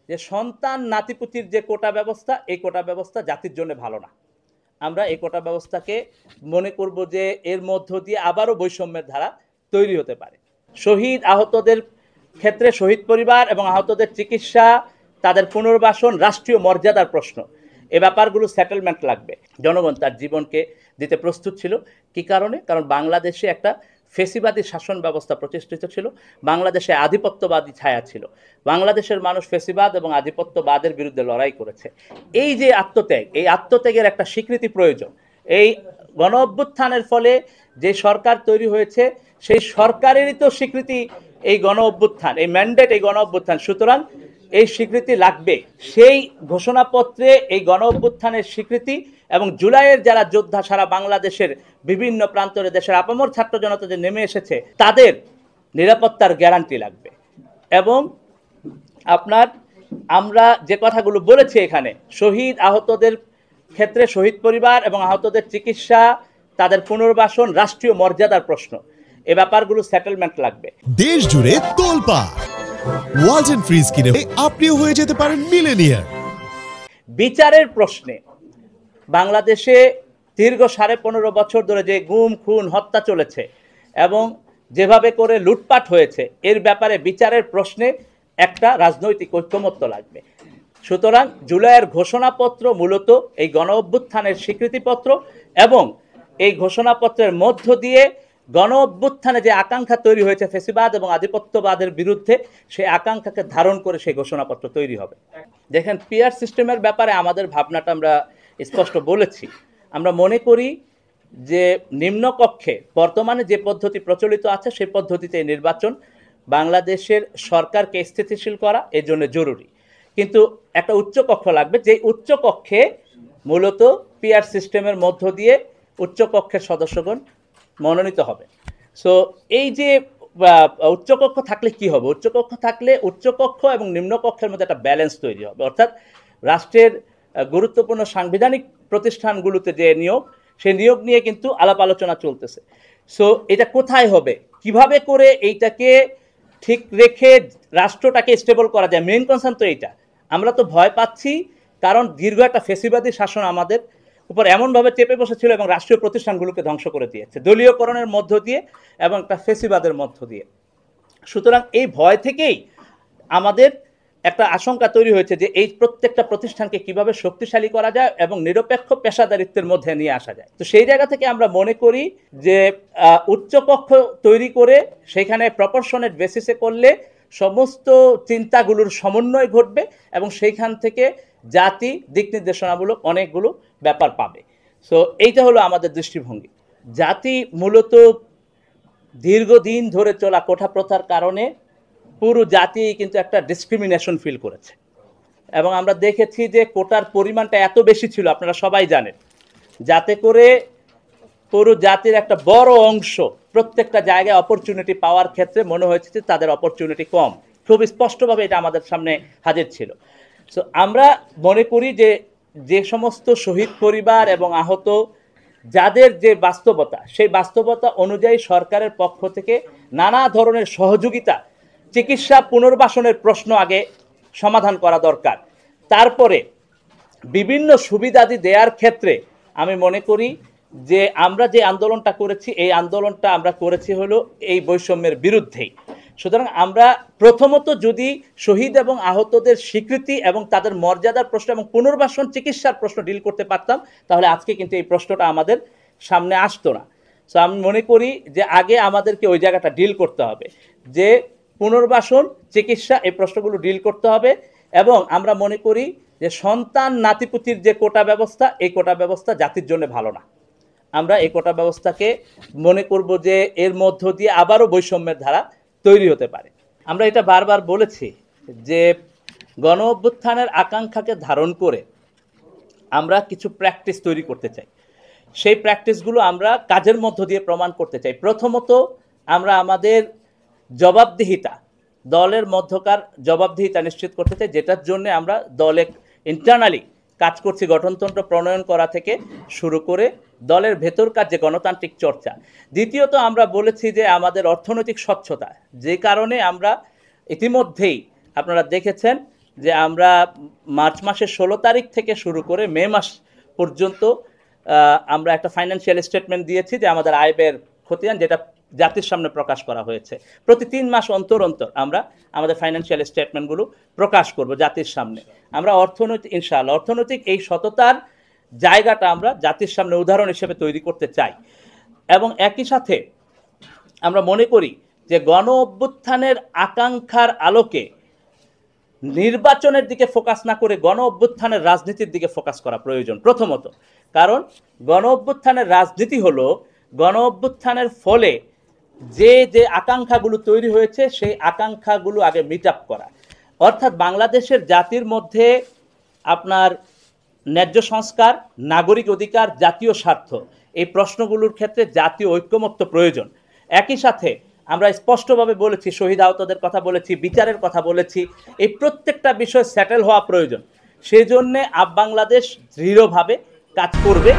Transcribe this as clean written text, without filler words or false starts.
যে সন্তান নাতিপুতির যে কোটা ব্যবস্থা, এই কোটা ব্যবস্থা জাতির জন্য ভালো না। আমরা এই কোটা ব্যবস্থাকে মনে করব যে এর মধ্য দিয়ে আবারও বৈষম্যের ধারা তৈরি হতে পারে। শহীদ আহতদের ক্ষেত্রে শহীদ পরিবার এবং আহতদের চিকিৎসা, তাদের পুনর্বাসন রাষ্ট্রীয় মর্যাদার প্রশ্ন, এ ব্যাপারগুলো সেটেলমেন্ট লাগবে। জনগণ তার জীবনকে দিতে প্রস্তুত ছিল। কি কারণে? কারণ বাংলাদেশে একটা ফেসিবাদী শাসন ব্যবস্থা প্রতিষ্ঠিত ছিল, বাংলাদেশে আধিপত্যবাদী ছায়া ছিল, বাংলাদেশের মানুষ ফেসিবাদ এবং আধিপত্যবাদের বিরুদ্ধে লড়াই করেছে। এই যে আত্মত্যাগ, এই আত্মত্যাগের একটা স্বীকৃতি প্রয়োজন। এই গণ অভ্যুত্থানের ফলে যে সরকার তৈরি হয়েছে, সেই সরকারেরই তো স্বীকৃতি এই গণ অভ্যুত্থান, এই ম্যান্ডেট এই গণ অভ্যুত্থান। সুতরাং এই স্বীকৃতি লাগবে। সেই ঘোষণাপত্রে এই গণ অভ্যুত্থানের স্বীকৃতি এবং জুলাইয়ের যারা যোদ্ধা সারা বাংলাদেশের বিভিন্ন প্রান্তরে দেশের আপামর ছাত্র জনতা যে নেমে এসেছে, তাদের নিরাপত্তার গ্যারান্টি লাগবে। এবং আপনার আমরা যে কথাগুলো বলেছি এখানে, শহীদ আহতদের ক্ষেত্রে শহীদ পরিবার এবং আহতদের চিকিৎসা, তাদের পুনর্বাসন রাষ্ট্রীয় মর্যাদার প্রশ্ন, এ ব্যাপারগুলো সেটেলমেন্ট লাগবে। দেশ জুড়ে তোলপাড় ওয়ালটন ফ্রিজ কিনে আপনিও হয়ে যেতে পারেন মিলেনিয়ার। বিচারের প্রশ্নে বাংলাদেশে দীর্ঘ 15.5 বছর ধরে যে গুম খুন হত্যা চলেছে এবং যেভাবে করে লুটপাট হয়েছে, এর ব্যাপারে বিচারের প্রশ্নে একটা রাজনৈতিক ঐক্যমত্য লাগবে। সুতরাং জুলাইয়ের ঘোষণাপত্র মূলত এই গণ অভ্যুত্থানের স্বীকৃতিপত্র এবং এই ঘোষণাপত্রের মধ্য দিয়ে গণ অভ্যুত্থানে যে আকাঙ্ক্ষা তৈরি হয়েছে ফেসিবাদ এবং আধিপত্যবাদের বিরুদ্ধে, সেই আকাঙ্ক্ষাকে ধারণ করে সেই ঘোষণাপত্র তৈরি হবে। দেখেন, পিয়ার সিস্টেমের ব্যাপারে আমাদের ভাবনাটা আমরা স্পষ্ট বলেছি। আমরা মনে করি যে নিম্নকক্ষে বর্তমানে যে পদ্ধতি প্রচলিত আছে, সেই পদ্ধতিতে নির্বাচন বাংলাদেশের সরকারকে স্থিতিশীল করা এর জন্য জরুরি। কিন্তু একটা উচ্চকক্ষ লাগবে, যে উচ্চকক্ষে মূলত পিয়ার সিস্টেমের মধ্য দিয়ে উচ্চকক্ষের সদস্যগণ মনোনীত হবে। সো এই যে উচ্চকক্ষ থাকলে কি হবে? উচ্চকক্ষ থাকলে উচ্চকক্ষ এবং নিম্নকক্ষের মধ্যে একটা ব্যালেন্স তৈরি হবে। অর্থাৎ রাষ্ট্রের গুরুত্বপূর্ণ সাংবিধানিক প্রতিষ্ঠানগুলোতে যে নিয়োগ, সেই নিয়োগ নিয়ে কিন্তু আলাপ আলোচনা চলতেছে। সো এটা কোথায় হবে, কিভাবে করে এইটাকে ঠিক রেখে রাষ্ট্রটাকে স্টেবল করা যায়, মেইন কনসার্ন তো এইটা। আমরা তো ভয় পাচ্ছি, কারণ দীর্ঘ একটা ফেসিবাদী শাসন আমাদের উপর এমনভাবে চেপে বসেছিল এবং রাষ্ট্রীয় প্রতিষ্ঠানগুলোকে ধ্বংস করে দিয়েছে দলীয়করণের মধ্য দিয়ে এবং একটা ফেসিবাদের মধ্য দিয়ে। সুতরাং এই ভয় থেকেই আমাদের একটা আশঙ্কা তৈরি হয়েছে যে এই প্রত্যেকটা প্রতিষ্ঠানকে কিভাবে শক্তিশালী করা যায় এবং নিরপেক্ষ পেশাদারিত্বের মধ্যে নিয়ে আসা যায়। তো সেই জায়গা থেকে আমরা মনে করি যে উচ্চকক্ষ তৈরি করে সেখানে প্রপোর্শনেট বেসিসে করলে সমস্ত চিন্তাগুলোর সমন্বয় ঘটবে এবং সেইখান থেকে জাতি দিক নির্দেশনামূলক অনেকগুলো ব্যাপার পাবে। সো এইটা হলো আমাদের দৃষ্টিভঙ্গি। জাতি মূলত দীর্ঘদিন ধরে চলা কোঠা প্রথার কারণে পুরো জাতি কিন্তু একটা ডিসক্রিমিনেশন ফিল করেছে এবং আমরা দেখেছি যে কোটার পরিমাণটা এত বেশি ছিল, আপনারা সবাই জানেন, যাতে করে পুরো জাতির একটা বড় অংশ প্রত্যেকটা জায়গায় অপরচুনিটি পাওয়ার ক্ষেত্রে মনে হয়েছে যে তাদের অপরচুনিটি কম। খুব স্পষ্টভাবে এটা আমাদের সামনে হাজির ছিল। সো আমরা মনে করি যে যে সমস্ত শহীদ পরিবার এবং আহত যাদের যে বাস্তবতা, সেই বাস্তবতা অনুযায়ী সরকারের পক্ষ থেকে নানা ধরনের সহযোগিতা, চিকিৎসা পুনর্বাসনের প্রশ্ন আগে সমাধান করা দরকার। তারপরে বিভিন্ন সুবিধাদি দেওয়ার ক্ষেত্রে আমি মনে করি যে আমরা যে আন্দোলনটা করেছি, এই আন্দোলনটা আমরা করেছি হলো এই বৈষম্যের বিরুদ্ধেই। সুতরাং আমরা প্রথমত যদি শহীদ এবং আহতদের স্বীকৃতি এবং তাদের মর্যাদার প্রশ্ন এবং পুনর্বাসন চিকিৎসার প্রশ্ন ডিল করতে পারতাম, তাহলে আজকে কিন্তু এই প্রশ্নটা আমাদের সামনে আসতো না। সো আমি মনে করি যে আগে আমাদেরকে ওই জায়গাটা ডিল করতে হবে, যে পুনর্বাসন চিকিৎসা এই প্রশ্নগুলো ডিল করতে হবে। এবং আমরা মনে করি যে সন্তান নাতিপুতির যে কোটা ব্যবস্থা, এই কোটা ব্যবস্থা জাতির জন্য ভালো না। আমরা এই কোটা ব্যবস্থাকে মনে করব যে এর মধ্য দিয়ে আবারও বৈষম্যের ধারা তৈরি হতে পারে। আমরা এটা বারবার বলেছি যে গণ অভ্যুত্থানের আকাঙ্ক্ষাকে ধারণ করে আমরা কিছু প্র্যাকটিস তৈরি করতে চাই। সেই প্র্যাকটিসগুলো আমরা কাজের মধ্য দিয়ে প্রমাণ করতে চাই। প্রথমত আমরা আমাদের জবাবদিহিতা, দলের মধ্যকার জবাবদিহিতা নিশ্চিত করতে চাই, যেটার জন্য আমরা দলে ইন্টারনালি কাজ করছি, গঠনতন্ত্র প্রণয়ন করা থেকে শুরু করে দলের ভেতরকার যে গণতান্ত্রিক চর্চা। দ্বিতীয়ত আমরা বলেছি যে আমাদের অর্থনৈতিক স্বচ্ছতা, যে কারণে আমরা ইতিমধ্যেই আপনারা দেখেছেন যে আমরা মার্চ মাসের 16 তারিখ থেকে শুরু করে মে মাস পর্যন্ত আমরা একটা ফাইন্যান্সিয়াল স্টেটমেন্ট দিয়েছি যে আমাদের আয় ব্যয়ের খতিয়ান, যেটা জাতির সামনে প্রকাশ করা হয়েছে। প্রতি 3 মাস অন্তর অন্তর আমরা আমাদের ফাইন্যান্সিয়াল স্টেটমেন্টগুলো প্রকাশ করব জাতির সামনে। আমরা ইনশাআল্লাহ অর্থনৈতিক এই সততার জায়গাটা আমরা জাতির সামনে উদাহরণ হিসেবে তৈরি করতে চাই। এবং একই সাথে আমরা মনে করি যে গণ অভ্যুত্থানের আকাঙ্ক্ষার আলোকে নির্বাচনের দিকে ফোকাস না করে গণ অভ্যুত্থানের রাজনীতির দিকে ফোকাস করা প্রয়োজন প্রথমত। কারণ গণ অভ্যুত্থানের রাজনীতি হলো গণ অভ্যুত্থানের ফলে যে যে আকাঙ্ক্ষাগুলো তৈরি হয়েছে সেই আকাঙ্ক্ষাগুলো আগে মিট আপ করা, অর্থাৎ বাংলাদেশের জাতির মধ্যে আপনার ন্যায্য সংস্কার, নাগরিক অধিকার, জাতীয় স্বার্থ, এই প্রশ্নগুলোর ক্ষেত্রে জাতীয় ঐক্যমত্য প্রয়োজন। একই সাথে আমরা স্পষ্টভাবে বলেছি, শহীদ আহতদের কথা বলেছি, বিচারের কথা বলেছি, এই প্রত্যেকটা বিষয় সেটেল হওয়া প্রয়োজন। সেই জন্যে বাংলাদেশ দৃঢ়ভাবে কাজ করবে।